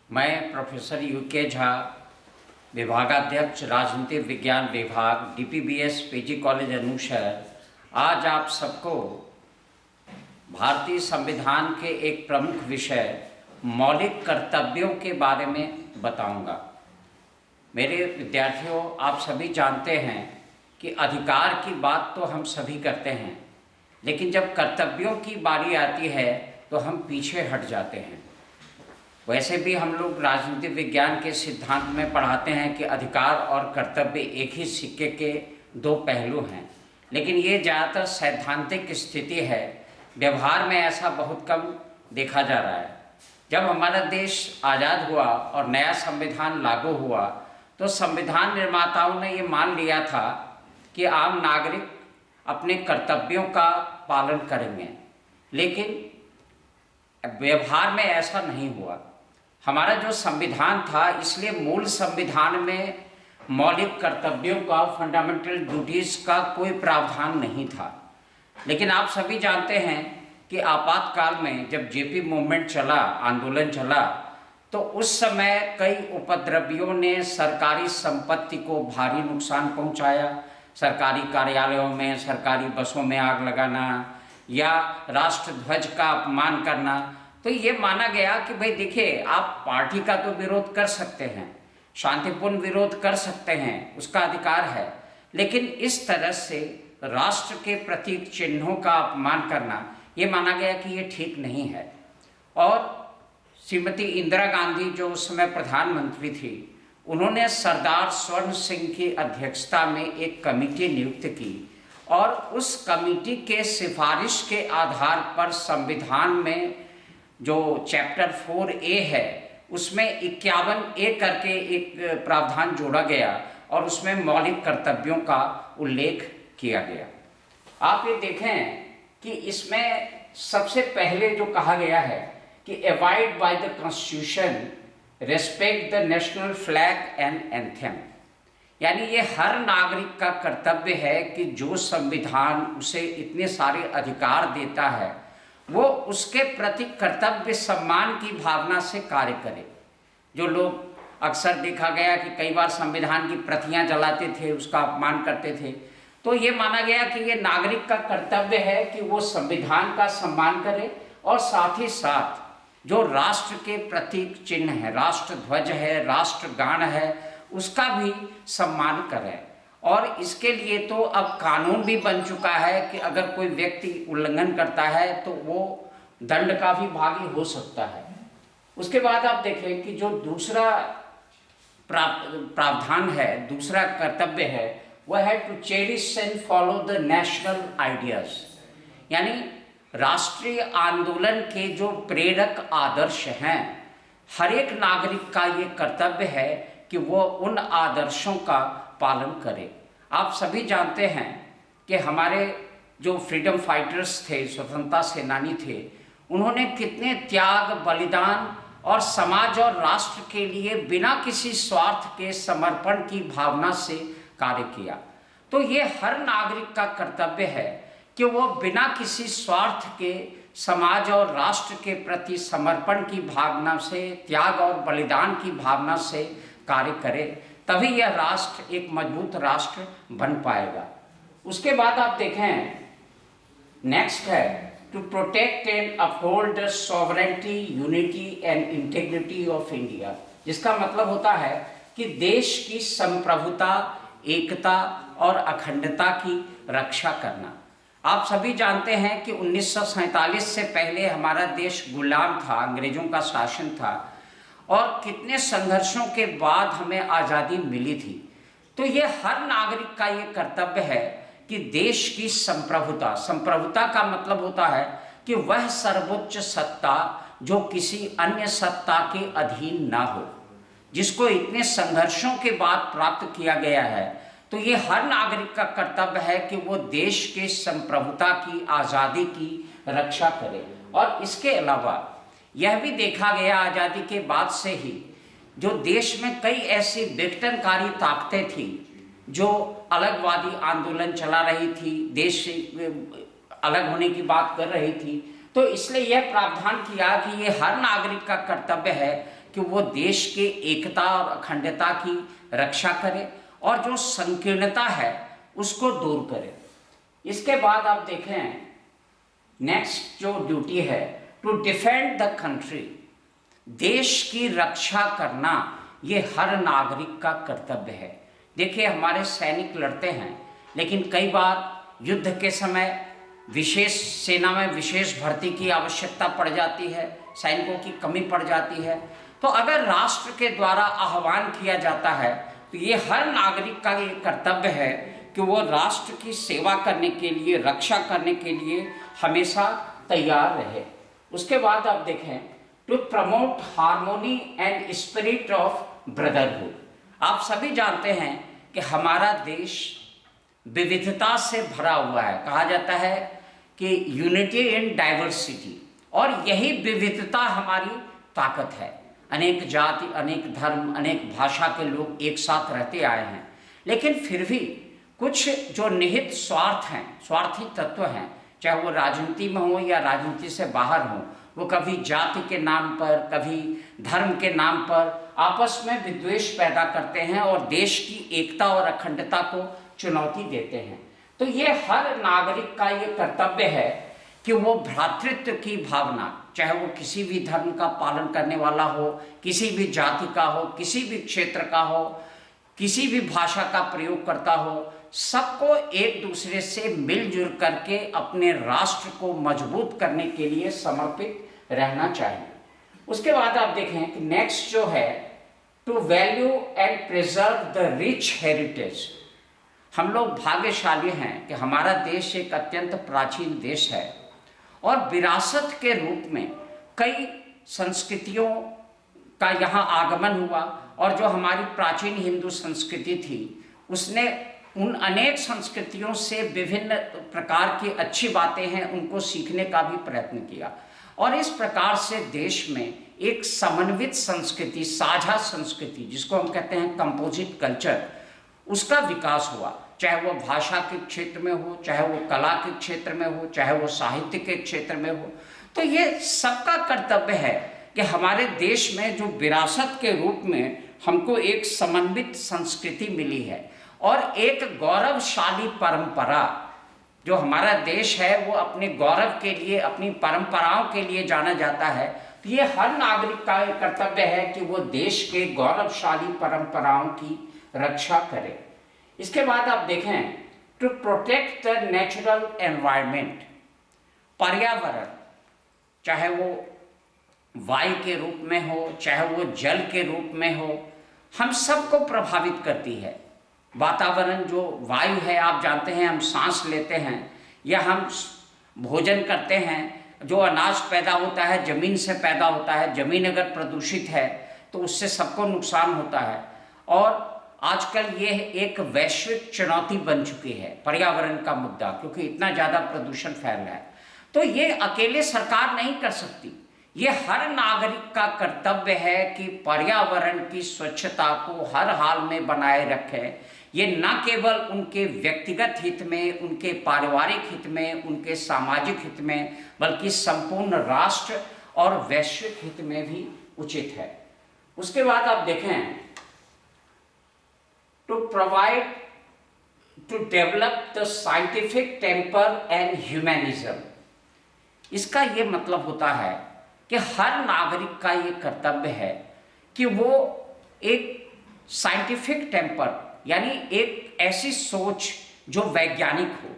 मैं professor UK Jha, विभागाध्यक्ष राजनीतिक विज्ञान विभाग, डीपीबीएस पीजी कॉलेज अनूशहर, आज आप सबको भारतीय संविधान के एक प्रमुख विषय मौलिक कर्तव्यों के बारे में बताऊंगा। मेरे विद्यार्थियों, आप सभी जानते हैं कि अधिकार की बात तो हम सभी करते हैं, लेकिन जब कर्तव्यों की बारी आती है तो हम पीछे हट जाते हैं। वैसे भी हम लोग राजनीतिक विज्ञान के सिद्धांत में पढ़ाते हैं कि अधिकार और कर्तव्य एक ही सिक्के के दो पहलू हैं, लेकिन ये ज़्यादातर सैद्धांतिक स्थिति है। व्यवहार में ऐसा बहुत कम देखा जा रहा है। जब हमारा देश आज़ाद हुआ और नया संविधान लागू हुआ तो संविधान निर्माताओं ने ये मान लिया था कि आम नागरिक अपने कर्तव्यों का पालन करेंगे, लेकिन व्यवहार में ऐसा नहीं हुआ। हमारा जो संविधान था, इसलिए मूल संविधान में मौलिक कर्तव्यों का, फंडामेंटल ड्यूटीज़ का कोई प्रावधान नहीं था। लेकिन आप सभी जानते हैं कि आपातकाल में जब जेपी मूवमेंट चला, आंदोलन चला, तो उस समय कई उपद्रवियों ने सरकारी संपत्ति को भारी नुकसान पहुंचाया। सरकारी कार्यालयों में, सरकारी बसों में आग लगाना या राष्ट्रध्वज का अपमान करना। तो ये माना गया कि भाई देखिए, आप पार्टी का तो विरोध कर सकते हैं, शांतिपूर्ण विरोध कर सकते हैं, उसका अधिकार है, लेकिन इस तरह से राष्ट्र के प्रतीक चिन्हों का अपमान करना, ये माना गया कि ये ठीक नहीं है। और श्रीमती इंदिरा गांधी जो उस समय प्रधानमंत्री थी, उन्होंने सरदार स्वर्ण सिंह की अध्यक्षता में एक कमेटी नियुक्त की और उस कमेटी के सिफारिश के आधार पर संविधान में जो चैप्टर 4A है, उसमें 51A करके एक प्रावधान जोड़ा गया और उसमें मौलिक कर्तव्यों का उल्लेख किया गया। आप ये देखें कि इसमें सबसे पहले जो कहा गया है कि abide by the constitution, respect the national flag and anthem, यानी ये हर नागरिक का कर्तव्य है कि जो संविधान उसे इतने सारे अधिकार देता है, वो उसके प्रति कर्तव्य सम्मान की भावना से कार्य करे। जो लोग अक्सर देखा गया कि कई बार संविधान की प्रतियां जलाते थे, उसका अपमान करते थे, तो ये माना गया कि ये नागरिक का कर्तव्य है कि वो संविधान का सम्मान करे और साथ ही साथ जो राष्ट्र के प्रतीक चिन्ह है, राष्ट्रध्वज है, राष्ट्रगान है, उसका भी सम्मान करें। और इसके लिए तो अब कानून भी बन चुका है कि अगर कोई व्यक्ति उल्लंघन करता है तो वो दंड का भी भागी हो सकता है। उसके बाद आप देखें कि जो दूसरा प्रावधान है, दूसरा कर्तव्य है, वह है to cherish and follow the national ideas, यानी राष्ट्रीय आंदोलन के जो प्रेरक आदर्श हैं, हर एक नागरिक का ये कर्तव्य है कि वो उन आदर्शों का पालन करे। आप सभी जानते हैं कि हमारे जो फ्रीडम फाइटर्स थे, स्वतंत्रता सेनानी थे, उन्होंने कितने त्याग, बलिदान और समाज और राष्ट्र के लिए बिना किसी स्वार्थ के समर्पण की भावना से कार्य किया। तो ये हर नागरिक का कर्तव्य है कि वो बिना किसी स्वार्थ के समाज और राष्ट्र के प्रति समर्पण की भावना से, त्याग और बलिदान की भावना से कार्य करे, तभी यह राष्ट्र एक मजबूत राष्ट्र बन पाएगा। उसके बाद आप देखें, नेक्स्ट है to protect and uphold the sovereignty, unity and integrity of India, जिसका मतलब होता है कि देश की संप्रभुता, एकता और अखंडता की रक्षा करना। आप सभी जानते हैं कि 1947 से पहले हमारा देश गुलाम था, अंग्रेजों का शासन था, और कितने संघर्षों के बाद हमें आज़ादी मिली थी। तो ये हर नागरिक का ये कर्तव्य है कि देश की संप्रभुता, संप्रभुता का मतलब होता है कि वह सर्वोच्च सत्ता जो किसी अन्य सत्ता के अधीन ना हो, जिसको इतने संघर्षों के बाद प्राप्त किया गया है। तो ये हर नागरिक का कर्तव्य है कि वो देश के संप्रभुता की, आज़ादी की रक्षा करे। और इसके अलावा यह भी देखा गया आज़ादी के बाद से ही, जो देश में कई ऐसी विघटनकारी ताकतें थी जो अलगवादी आंदोलन चला रही थी, देश से अलग होने की बात कर रही थी, तो इसलिए यह प्रावधान किया कि ये हर नागरिक का कर्तव्य है कि वो देश के एकता और अखंडता की रक्षा करे और जो संकीर्णता है उसको दूर करे। इसके बाद आप देखें नेक्स्ट जो ड्यूटी है, टू डिफेंड द कंट्री, देश की रक्षा करना ये हर नागरिक का कर्तव्य है। देखिए हमारे सैनिक लड़ते हैं, लेकिन कई बार युद्ध के समय विशेष सेना में विशेष भर्ती की आवश्यकता पड़ जाती है, सैनिकों की कमी पड़ जाती है। तो अगर राष्ट्र के द्वारा आह्वान किया जाता है तो ये हर नागरिक का ये कर्तव्य है कि वो राष्ट्र की सेवा करने के लिए, रक्षा करने के लिए हमेशा तैयार रहे। उसके बाद आप देखें to promote harmony and spirit of brotherhood. आप सभी जानते हैं कि हमारा देश विविधता से भरा हुआ है। कहा जाता है कि यूनिटी इन डाइवर्सिटी, और यही विविधता हमारी ताकत है। अनेक जाति, अनेक धर्म, अनेक भाषा के लोग एक साथ रहते आए हैं, लेकिन फिर भी कुछ जो निहित स्वार्थ हैं, स्वार्थी तत्व हैं, चाहे वो राजनीति में हो या राजनीति से बाहर हो, वो कभी जाति के नाम पर, कभी धर्म के नाम पर आपस में विद्वेष पैदा करते हैं और देश की एकता और अखंडता को चुनौती देते हैं। तो ये हर नागरिक का ये कर्तव्य है कि वो भ्रातृत्व की भावना, चाहे वो किसी भी धर्म का पालन करने वाला हो, किसी भी जाति का हो, किसी भी क्षेत्र का हो, किसी भी भाषा का प्रयोग करता हो, सबको एक दूसरे से मिलजुल करके अपने राष्ट्र को मजबूत करने के लिए समर्पित रहना चाहिए। उसके बाद आप देखें कि नेक्स्ट जो है to value and preserve the rich heritage. हम लोग भाग्यशाली हैं कि हमारा देश एक अत्यंत प्राचीन देश है और विरासत के रूप में कई संस्कृतियों का यहाँ आगमन हुआ, और जो हमारी प्राचीन हिंदू संस्कृति थी उसने उन अनेक संस्कृतियों से विभिन्न प्रकार की अच्छी बातें हैं उनको सीखने का भी प्रयत्न किया, और इस प्रकार से देश में एक समन्वित संस्कृति, साझा संस्कृति जिसको हम कहते हैं कंपोजिट कल्चर, उसका विकास हुआ। चाहे वो भाषा के क्षेत्र में हो, चाहे वो कला के क्षेत्र में हो, चाहे वो साहित्य के क्षेत्र में हो। तो ये सबका कर्तव्य है कि हमारे देश में जो विरासत के रूप में हमको एक समन्वित संस्कृति मिली है और एक गौरवशाली परंपरा, जो हमारा देश है वो अपने गौरव के लिए, अपनी परंपराओं के लिए जाना जाता है। तो ये हर नागरिक का कर्तव्य है कि वो देश के गौरवशाली परंपराओं की रक्षा करे। इसके बाद आप देखें to protect the natural environment, पर्यावरण, चाहे वो वायु के रूप में हो, चाहे वो जल के रूप में हो, हम सबको प्रभावित करती है। वातावरण जो वायु है, आप जानते हैं हम सांस लेते हैं या हम भोजन करते हैं, जो अनाज पैदा होता है ज़मीन से पैदा होता है। ज़मीन अगर प्रदूषित है तो उससे सबको नुकसान होता है, और आजकल ये एक वैश्विक चुनौती बन चुकी है पर्यावरण का मुद्दा, क्योंकि इतना ज़्यादा प्रदूषण फैल रहा है। तो ये अकेले सरकार नहीं कर सकती, ये हर नागरिक का कर्तव्य है कि पर्यावरण की स्वच्छता को हर हाल में बनाए रखें। ये न केवल उनके व्यक्तिगत हित में, उनके पारिवारिक हित में, उनके सामाजिक हित में, बल्कि संपूर्ण राष्ट्र और वैश्विक हित में भी उचित है। उसके बाद आप देखें to provide to develop the scientific temper and humanism. इसका ये मतलब होता है कि हर नागरिक का ये कर्तव्य है कि वो एक साइंटिफिक टेम्पर, यानी एक ऐसी सोच जो वैज्ञानिक हो।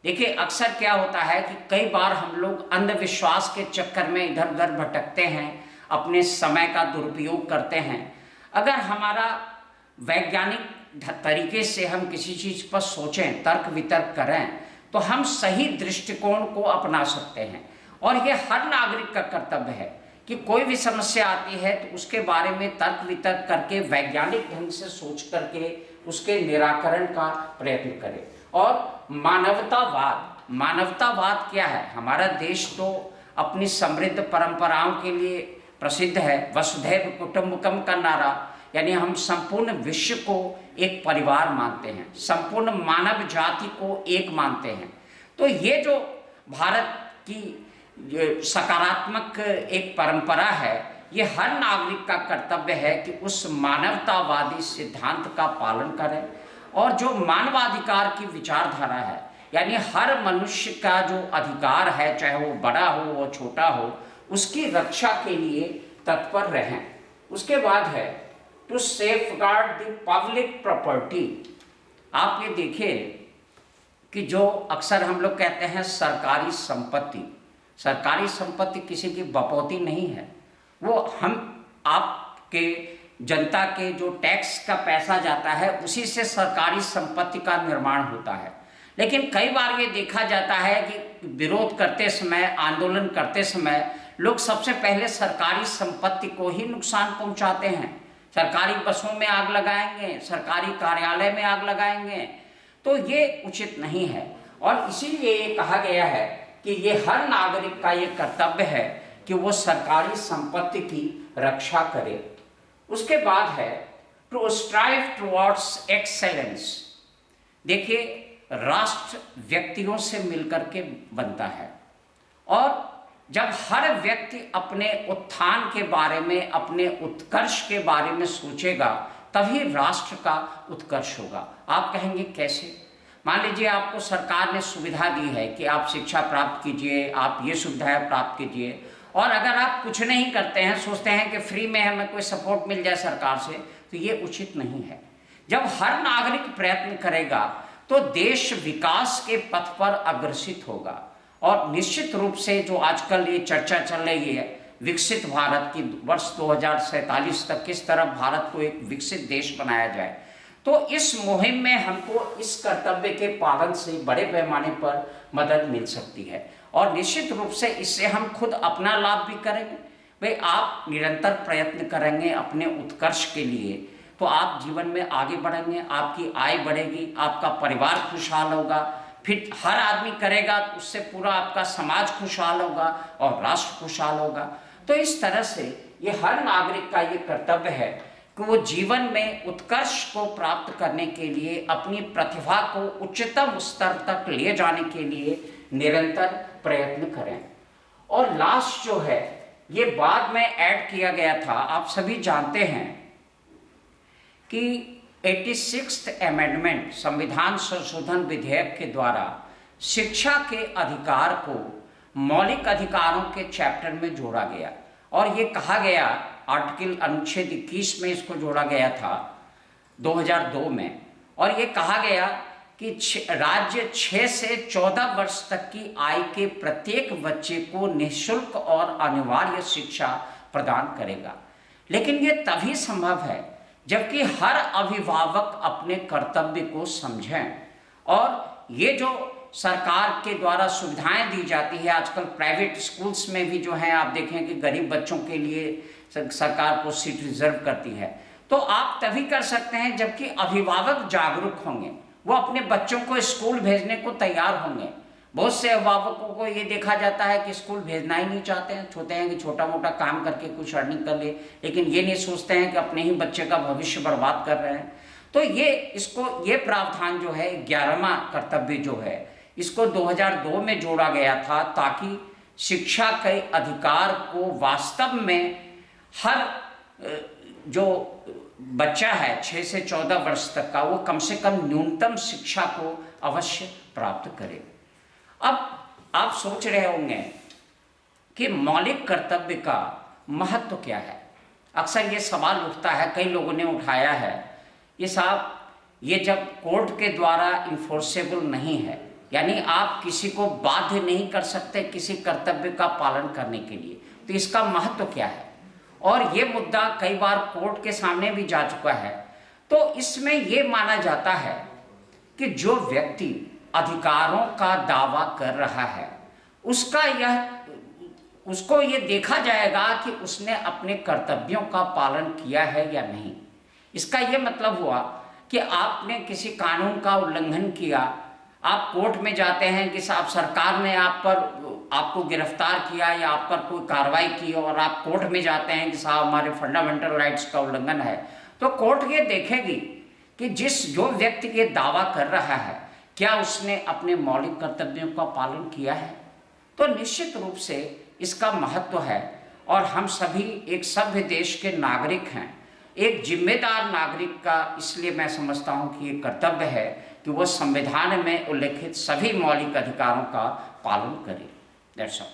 देखिए अक्सर क्या होता है कि कई बार हम लोग अंधविश्वास के चक्कर में इधर उधर भटकते हैं, अपने समय का दुरुपयोग करते हैं। अगर हमारा वैज्ञानिक तरीके से हम किसी चीज़ पर सोचें, तर्क वितर्क करें, तो हम सही दृष्टिकोण को अपना सकते हैं। और ये हर नागरिक का कर्तव्य है कि कोई भी समस्या आती है तो उसके बारे में तर्क वितर्क करके, वैज्ञानिक ढंग से सोच करके उसके निराकरण का प्रयत्न करें। और मानवतावाद क्या है? हमारा देश तो अपनी समृद्ध परंपराओं के लिए प्रसिद्ध है। वसुधैव कुटुंबकम का नारा, यानी हम संपूर्ण विश्व को एक परिवार मानते हैं, संपूर्ण मानव जाति को एक मानते हैं। तो ये जो भारत की सकारात्मक एक परंपरा है, ये हर नागरिक का कर्तव्य है कि उस मानवतावादी सिद्धांत का पालन करें और जो मानवाधिकार की विचारधारा है, यानी हर मनुष्य का जो अधिकार है, चाहे वो बड़ा हो वो छोटा हो, उसकी रक्षा के लिए तत्पर रहें। उसके बाद है to safeguard the public property. आप ये देखिए कि जो अक्सर हम लोग कहते हैं सरकारी संपत्ति किसी की बपौती नहीं है, वो हम आपके जनता के जो टैक्स का पैसा जाता है उसी से सरकारी संपत्ति का निर्माण होता है। लेकिन कई बार ये देखा जाता है कि विरोध करते समय, आंदोलन करते समय लोग सबसे पहले सरकारी संपत्ति को ही नुकसान पहुंचाते हैं। सरकारी बसों में आग लगाएंगे, सरकारी कार्यालय में आग लगाएंगे, तो ये उचित नहीं है। और इसीलिए ये कहा गया है कि ये हर नागरिक का ये कर्तव्य है कि वो सरकारी संपत्ति की रक्षा करे। उसके बाद है टू स्ट्राइव टुवर्ड्स एक्सेलेंस। देखिए, राष्ट्र व्यक्तियों से मिलकर के बनता है और जब हर व्यक्ति अपने उत्थान के बारे में, अपने उत्कर्ष के बारे में सोचेगा तभी राष्ट्र का उत्कर्ष होगा। आप कहेंगे कैसे? मान लीजिए आपको सरकार ने सुविधा दी है कि आप शिक्षा प्राप्त कीजिए, आप ये सुविधाएं प्राप्त कीजिए, और अगर आप कुछ नहीं करते हैं, सोचते हैं कि फ्री में हमें कोई सपोर्ट मिल जाए सरकार से, तो ये उचित नहीं है। जब हर नागरिक प्रयत्न करेगा तो देश विकास के पथ पर अग्रसित होगा। और निश्चित रूप से जो आजकल ये चर्चा चल रही है विकसित भारत की, वर्ष 2047 तक किस तरह भारत को एक विकसित देश बनाया जाए, तो इस मुहिम में हमको इस कर्तव्य के पालन से बड़े पैमाने पर मदद मिल सकती है। और निश्चित रूप से इससे हम खुद अपना लाभ भी करेंगे। भाई, आप निरंतर प्रयत्न करेंगे अपने उत्कर्ष के लिए तो आप जीवन में आगे बढ़ेंगे, आपकी आय बढ़ेगी, आपका परिवार खुशहाल होगा, फिर हर आदमी करेगा तो उससे पूरा आपका समाज खुशहाल होगा और राष्ट्र खुशहाल होगा। तो इस तरह से ये हर नागरिक का ये कर्तव्य है कि वो जीवन में उत्कर्ष को प्राप्त करने के लिए, अपनी प्रतिभा को उच्चतम स्तर तक ले जाने के लिए निरंतर प्रयत्न करें। और लास्ट जो है ये बाद में ऐड किया गया था। आप सभी जानते हैं कि 86th अमेंडमेंट, संविधान संशोधन विधेयक के द्वारा शिक्षा के अधिकार को मौलिक अधिकारों के चैप्टर में जोड़ा गया और ये कहा गया, आर्टिकल अनुच्छेद 21 में इसको जोड़ा गया था 2002 में, और ये कहा गया कि राज्य 6 से 14 वर्ष तक की आयु के प्रत्येक बच्चे को निःशुल्क और अनिवार्य शिक्षा प्रदान करेगा। लेकिन ये तभी संभव है जबकि हर अभिभावक अपने कर्तव्य को समझें। और ये जो सरकार के द्वारा सुविधाएं दी जाती है, आजकल प्राइवेट स्कूल्स में भी जो है आप देखें कि गरीब बच्चों के लिए सरकार को सीट रिजर्व करती है, तो आप तभी कर सकते हैं जबकि अभिभावक जागरूक होंगे, वो अपने बच्चों को स्कूल भेजने को तैयार होंगे। बहुत से अभिभावकों को ये देखा जाता है कि स्कूल भेजना ही नहीं चाहते हैं, सोचते हैं कि छोटा मोटा काम करके कुछ अर्निंग कर ले, लेकिन ये नहीं सोचते हैं कि अपने ही बच्चे का भविष्य बर्बाद कर रहे हैं। तो ये प्रावधान जो है 11वां कर्तव्य जो है इसको 2002 में जोड़ा गया था ताकि शिक्षा के अधिकार को वास्तव में हर जो बच्चा है 6 से 14 वर्ष तक का, वो कम से कम न्यूनतम शिक्षा को अवश्य प्राप्त करे। अब आप सोच रहे होंगे कि मौलिक कर्तव्य का महत्व क्या है। अक्सर ये सवाल उठता है, कई लोगों ने उठाया है, ये साहब ये जब कोर्ट के द्वारा इन्फोर्सेबल नहीं है, यानी आप किसी को बाध्य नहीं कर सकते किसी कर्तव्य का पालन करने के लिए, तो इसका महत्व क्या है। और ये मुद्दा कई बार कोर्ट के सामने भी जा चुका है। तो इसमें ये माना जाता है कि जो व्यक्ति अधिकारों का दावा कर रहा है उसको ये देखा जाएगा कि उसने अपने कर्तव्यों का पालन किया है या नहीं। इसका ये मतलब हुआ कि आपने किसी कानून का उल्लंघन किया, आप कोर्ट में जाते हैं कि साहब सरकार ने आपको गिरफ्तार किया या आप पर कोई कार्रवाई की और आप कोर्ट में जाते हैं कि साहब हमारे फंडामेंटल राइट्स का उल्लंघन है, तो कोर्ट ये देखेगी कि जो व्यक्ति ये दावा कर रहा है क्या उसने अपने मौलिक कर्तव्यों का पालन किया है। तो निश्चित रूप से इसका महत्व है। और हम सभी एक सभ्य देश के नागरिक हैं। एक जिम्मेदार नागरिक का इसलिए मैं समझता हूँ कि ये कर्तव्य है कि वो संविधान में उल्लिखित सभी मौलिक अधिकारों का पालन करे। That's all.